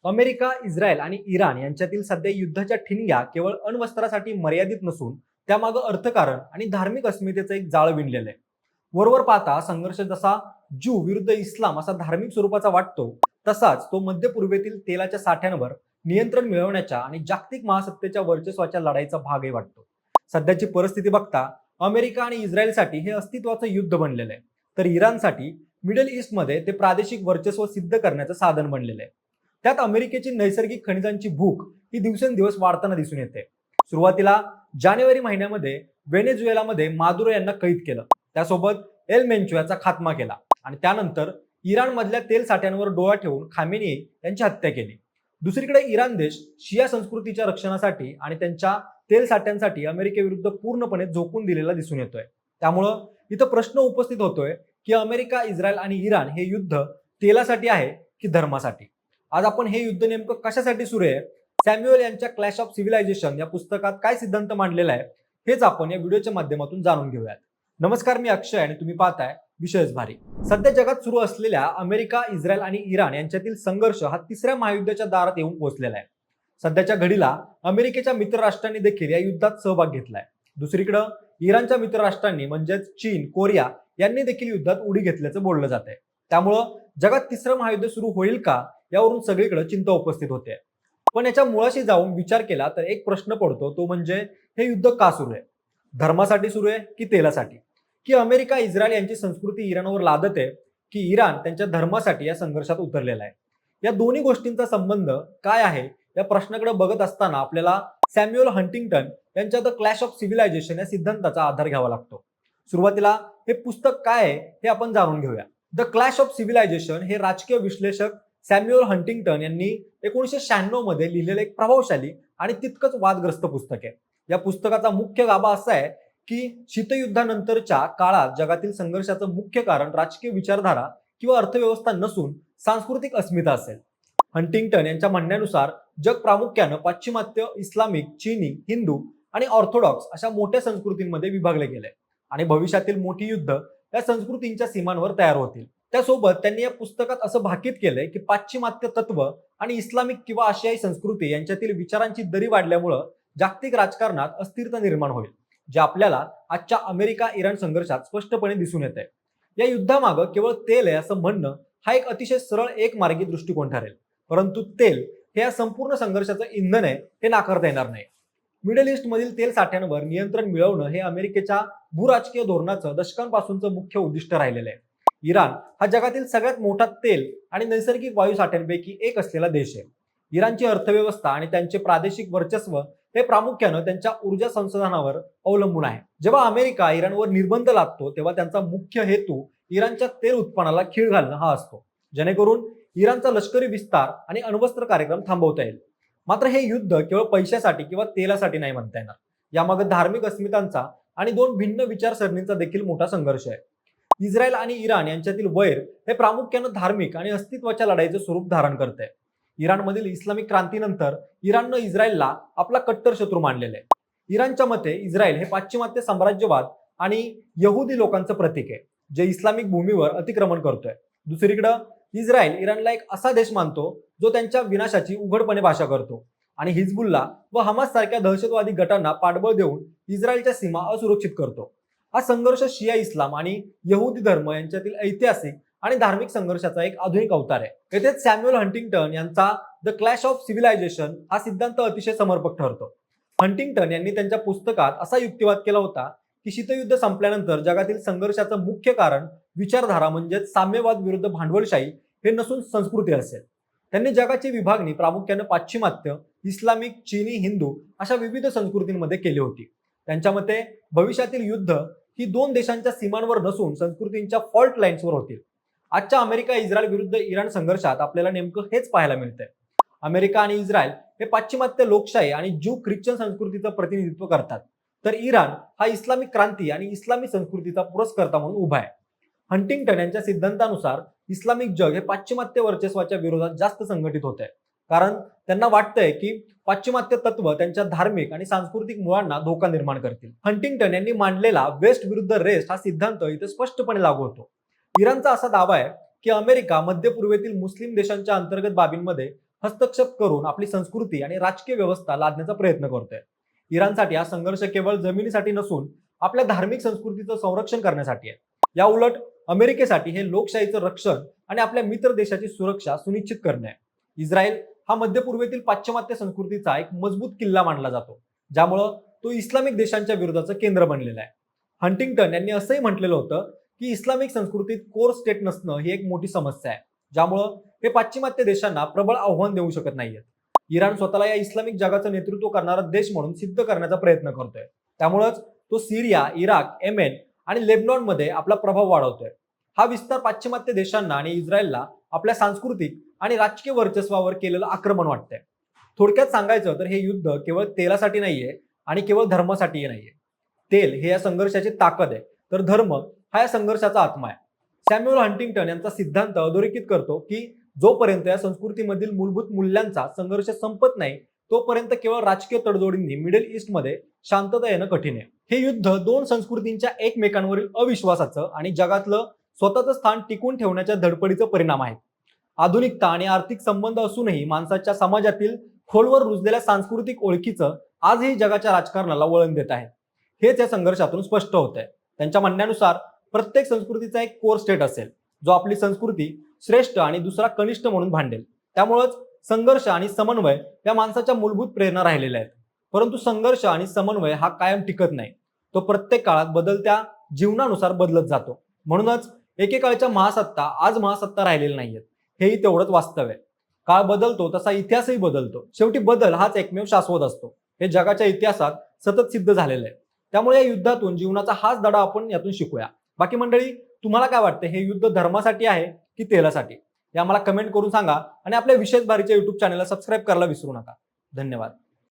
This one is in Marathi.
अमेरिका, इस्रायल आणि इराण यांच्यातील सध्या युद्धाच्या ठिणग्या केवळ अण्वस्त्रासाठी मर्यादित नसून त्यामागे अर्थकारण आणि धार्मिक अस्मितेचं एक जाळं विणलेलं आहे. वरवर पाहता संघर्ष जसा ज्यू विरुद्ध इस्लाम असा धार्मिक स्वरूपाचा वाटतो, तसाच तो मध्य पूर्वेतील तेलाच्या साठ्यांवर नियंत्रण मिळवण्याच्या आणि जागतिक महासत्तेच्या वर्चस्वाच्या लढाईचा भागही वाटतो. सध्याची परिस्थिती बघता अमेरिका आणि इस्रायलसाठी हे अस्तित्वाचं युद्ध बनलेलं आहे, तर इराणसाठी मिडल ईस्टमध्ये ते प्रादेशिक वर्चस्व सिद्ध करण्याचं साधन बनलेलं आहे. त्यात अमेरिकेची नैसर्गिक खनिजांची भूक ही दिवसेंदिवस वाढताना दिसून येते. सुरुवातीला जानेवारी महिन्यामध्ये व्हेनेझुएलामध्ये मादुरो यांना कैद केलं, त्यासोबत एल मेन्चो याचा खात्मा केला आणि त्यानंतर इराणमधल्या तेल साठ्यांवर डोळा ठेवून खामेनी यांची हत्या केली. दुसरीकडे इराण देश शिया संस्कृतीच्या रक्षणासाठी आणि त्यांच्या तेल साठ्यांसाठी अमेरिकेविरुद्ध पूर्णपणे झोकून दिलेला दिसून येतोय. त्यामुळं इथं प्रश्न उपस्थित होतोय की अमेरिका, इस्रायल आणि इराण हे युद्ध तेलासाठी आहे की धर्मासाठी? आज आपण हे युद्ध नेमकं कशासाठी सुरू आहे, सॅम्युएल यांच्या क्लॅश ऑफ सिव्हिलायझेशन या पुस्तकात काय सिद्धांत मांडलेला आहे, हेच आपण या व्हिडिओच्या माध्यमातून जाणून घेऊयात. नमस्कार, मी अक्षय आणि तुम्ही पाहताय विशेष भारी. सध्या जगात सुरू असलेल्या अमेरिका, इस्रायल आणि इराण यांच्यातील संघर्ष हा तिसऱ्या महायुद्धाच्या दारात येऊन पोहोचलेला आहे. सध्याच्या घडीला अमेरिकेच्या मित्र राष्ट्रांनी देखील या युद्धात सहभाग घेतलाय. दुसरीकडे इराणच्या मित्र राष्ट्रांनी म्हणजेच चीन, कोरिया यांनी देखील युद्धात उडी घेतल्याचं बोललं जात आहे. त्यामुळं जगात तिसरं महायुद्ध सुरू होईल का यावरून सगळीकडे चिंता उपस्थित होते. पण याच्या मुळाशी जाऊन विचार केला तर एक प्रश्न पडतो, तो म्हणजे हे युद्ध का सुरू आहे? धर्मासाठी सुरू आहे की तेलासाठी? की अमेरिका, इस्रायल यांची संस्कृती इराणवर लादत आहे की इराण त्यांच्या धर्मासाठी या संघर्षात उतरलेला आहे? या दोन्ही गोष्टींचा संबंध काय आहे या प्रश्नाकडे बघत असताना आपल्याला सॅम्युएल हंटिंग्टन यांच्या द क्लॅश ऑफ सिव्हिलायझेशन या सिद्धांताचा आधार घ्यावा लागतो. सुरुवातीला हे पुस्तक काय आहे हे आपण जाणून घेऊया. द क्लॅश ऑफ सिव्हिलायझेशन हे राजकीय विश्लेषक सॅम्युएल हंटिंग्टन यांनी 1996 मध्ये लिहिलेलं एक प्रभावशाली आणि तितकंच वादग्रस्त पुस्तक आहे. या पुस्तकाचा मुख्य गाभा असा आहे की शीतयुद्धानंतरच्या काळात जगातील संघर्षाचं मुख्य कारण राजकीय विचारधारा किंवा अर्थव्यवस्था नसून सांस्कृतिक अस्मिता असेल. हंटिंग्टन यांच्या म्हणण्यानुसार जग प्रामुख्यानं पाश्चिमात्य, इस्लामिक, चीनी, हिंदू आणि ऑर्थोडॉक्स अशा मोठ्या संस्कृतींमध्ये विभागले गेले आणि भविष्यातील मोठी युद्ध या संस्कृतींच्या सीमांवर तयार होतील. त्यासोबत त्यांनी या पुस्तकात असं भाकीत केलंय की पाश्चिमात्य तत्व आणि इस्लामिक किंवा आशियाई संस्कृती यांच्यातील विचारांची दरी वाढल्यामुळे जागतिक राजकारणात अस्थिरता निर्माण होईल, जे आपल्याला आजच्या अमेरिका इराण संघर्षात स्पष्टपणे दिसून येत आहे. या युद्धामागं केवळ तेल आहे असं म्हणणं हा एक अतिशय सरळ एकमार्गी दृष्टिकोन ठरेल, परंतु तेल हे या संपूर्ण संघर्षाचं इंधन आहे हे नाकारता येणार नाही. मिडल ईस्ट मधील तेल साठ्यांवर नियंत्रण मिळवणं हे अमेरिकेच्या भूराजकीय धोरणाचं दशकांपासूनचं मुख्य उद्दिष्ट राहिलेलं आहे. इराण हा जगातील सगळ्यात मोठा तेल आणि नैसर्गिक वायू साठ्यांपैकी एक असलेला देश आहे. इराणची अर्थव्यवस्था आणि त्यांचे प्रादेशिक वर्चस्व हे प्रामुख्यानं त्यांच्या ऊर्जा संसाधनावर अवलंबून आहे. जेव्हा अमेरिका इराणवर निर्बंध लादतो तेव्हा त्यांचा मुख्य हेतू इराणच्या तेल उत्पन्नाला खीळ घालणं हा असतो, जेणेकरून इराणचा लष्करी विस्तार आणि अण्वस्त्र कार्यक्रम थांबवता येईल. मात्र हे युद्ध केवळ पैशासाठी किंवा तेलासाठी नाही म्हणता येणार. यामागे धार्मिक अस्मितांचा आणि दोन भिन्न विचारसरणींचा देखील मोठा संघर्ष आहे. इस्रायल आणि इराण यांच्यातील वैर हे प्रामुख्यानं धार्मिक आणि अस्तित्वाच्या लढाईचं स्वरूप धारण करते. इराणमधील इस्लामिक क्रांतीनंतर इराणनं इस्रायलला आपला कट्टर शत्रू मानलेला आहे. इराणच्या मते इस्रायल हे पाश्चिमात्य साम्राज्यवाद आणि यहुदी लोकांचं प्रतीक आहे, जे इस्लामिक भूमीवर अतिक्रमण करतोय. दुसरीकडे इस्रायल इराणला एक असा देश मानतो जो त्यांच्या विनाशाची उघडपणे भाषा करतो आणि हिजबुल्ला व हमास सारख्या दहशतवादी गटांना पाठबळ देऊन इस्रायलच्या सीमा असुरक्षित करतो. हा संघर्ष शिया इस्लाम आणि यहुदी धर्म यांच्यातील ऐतिहासिक आणि धार्मिक संघर्षाचा एक आधुनिक अवतार आहे. येथेच सॅम्युएल हंटिंग्टन यांचा द क्लॅश ऑफ सिव्हिलायझेशन हा सिद्धांत अतिशय समर्पक ठरतो. हंटिंग्टन यांनी त्यांच्या पुस्तकात असा युक्तिवाद केला होता की शीतयुद्ध संपल्यानंतर जगातील संघर्षाचं मुख्य कारण विचारधारा म्हणजेच साम्यवाद विरुद्ध भांडवलशाही हे नसून संस्कृती असेल. त्यांनी जगाची विभागणी प्रामुख्याने पाश्चिमात्य, इस्लामिक, चीनी, हिंदू अशा विविध संस्कृतींमध्ये केली होती. त्यांच्या मते भविष्यातील युद्ध ही दोन देशांच्या सीमांवर नसून संस्कृतींच्या फॉल्ट लाईन्सवर होतील. आजच्या अमेरिका, इस्रायल विरुद्ध इराण संघर्षात आपल्याला नेमकं हेच पाहायला मिळतंय. अमेरिका आणि इस्रायल हे पाश्चिमात्य लोकशाही आणि ज्यू ख्रिश्चन संस्कृतीचं प्रतिनिधित्व करतात, तर इराण हा इस्लामिक क्रांती आणि इस्लामी संस्कृतीचा पुरस्कर्ता म्हणून उभा आहे. हंटिंग्टन यांच्या सिद्धांतानुसार इस्लामिक जग हे पाश्चिमात्य वर्चस्वाच्या विरोधात जास्त संघटित होत आहे, कारण त्यांना वाटतंय की पाश्चिमात्य तत्व त्यांच्या धार्मिक आणि सांस्कृतिक मुळांना धोका निर्माण करतील. हंटिंग्टन यांनी मांडलेला वेस्ट विरुद्ध रेस्ट हा सिद्धांत इथे स्पष्टपणे लागू होतो. इराणचा असा दावा आहे की अमेरिका मध्य पूर्वेतील मुस्लिम देशांच्या अंतर्गत बाबींमध्ये हस्तक्षेप करून आपली संस्कृती आणि राजकीय व्यवस्था लादण्याचा प्रयत्न करतोय. इराणसाठी हा संघर्ष केवळ जमिनीसाठी नसून आपल्या धार्मिक संस्कृतीचं संरक्षण करण्यासाठी आहे. या उलट अमेरिकेसाठी हे लोकशाहीचं रक्षण आणि आपल्या मित्र देशाची सुरक्षा सुनिश्चित करणे आहे. इस्रायल हा मध्य पूर्वेतील पाश्चिमात्य संस्कृतीचा एक मजबूत किल्ला मानला जातो, ज्यामुळं तो इस्लामिक देशांच्या विरोधाचं केंद्र बनलेलं आहे. हंटिंग्टन यांनी असंही म्हटलेलं होतं की इस्लामिक संस्कृतीत कोर स्टेट नसणं ही एक मोठी समस्या आहे, ज्यामुळं हे पाश्चिमात्य देशांना प्रबळ आव्हान देऊ शकत नाहीयेत. इराण स्वतःला या इस्लामिक जगाचं नेतृत्व करणारा देश म्हणून सिद्ध करण्याचा प्रयत्न करतोय. त्यामुळेच तो सिरिया, इराक, येमेन आणि लेबनॉनमध्ये आपला प्रभाव वाढवतोय. हा विस्तार पाश्चिमात्य देशांना आणि इस्रायलला आपल्या सांस्कृतिक आणि राजकीय वर्चस्वावर केलेलं आक्रमण वाटतंय. थोडक्यात सांगायचं तर हे युद्ध केवळ तेलासाठी नाहीये आणि केवळ धर्मासाठीही नाहीये. तेल हे या संघर्षाची ताकद आहे, तर धर्म हा या संघर्षाचा आत्मा आहे. सॅम्युअल हंटिंग्टन यांचा सिद्धांत अधोरेखित करतो की जोपर्यंत या संस्कृतीमधील मूलभूत मूल्यांचा संघर्ष संपत नाही, तोपर्यंत केवळ राजकीय तडजोडींनी मिडल ईस्टमध्ये शांतता येणं कठीण आहे. हे युद्ध दोन संस्कृतींच्या एकमेकांवरील अविश्वासाचं आणि जगातलं स्वतःचं स्थान टिकून ठेवण्याच्या धडपडीचं परिणाम आहे. आधुनिकता आणि आर्थिक संबंध असूनही माणसाच्या समाजातील खोलवर रुजलेल्या सांस्कृतिक ओळखीचं आजही जगाच्या राजकारणाला वळण देत आहे. हेच या संघर्षातून स्पष्ट होत आहे. त्यांच्या म्हणण्यानुसार प्रत्येक संस्कृतीचा एक कोर स्टेट असेल, जो आपली संस्कृती श्रेष्ठ आणि दुसरा कनिष्ठ म्हणून भांडेल. त्यामुळेच संघर्ष आणि समन्वय या माणसाच्या मूलभूत प्रेरणा राहिलेल्या आहेत. परंतु संघर्ष आणि समन्वय हा कायम टिकत नाही. तो प्रत्येक काळात बदलत्या जीवनानुसार बदलत जातो. म्हणूनच एकेकाळच्या महासत्ता आज महासत्ता राहिलेल्या नाहीयेत. हेही तेवढंच वास्तव आहे. काळ बदलतो तसा इतिहासही बदलतो. शेवटी बदल हाच एकमेव शाश्वत असतो. हे जगाच्या इतिहासात सतत सिद्ध झालेलं आहे. त्यामुळे या युद्धातून जीवनाचा हाच धडा आपण यातून शिकूया. बाकी मंडळी, तुम्हाला काय वाटतं, हे युद्ध धर्मासाठी आहे की तेलासाठी? हे आम्हाला कमेंट करून सांगा आणि आपल्या विशेष बारीच्या YouTube चॅनलला सबस्क्राईब करायला विसरू नका. धन्यवाद.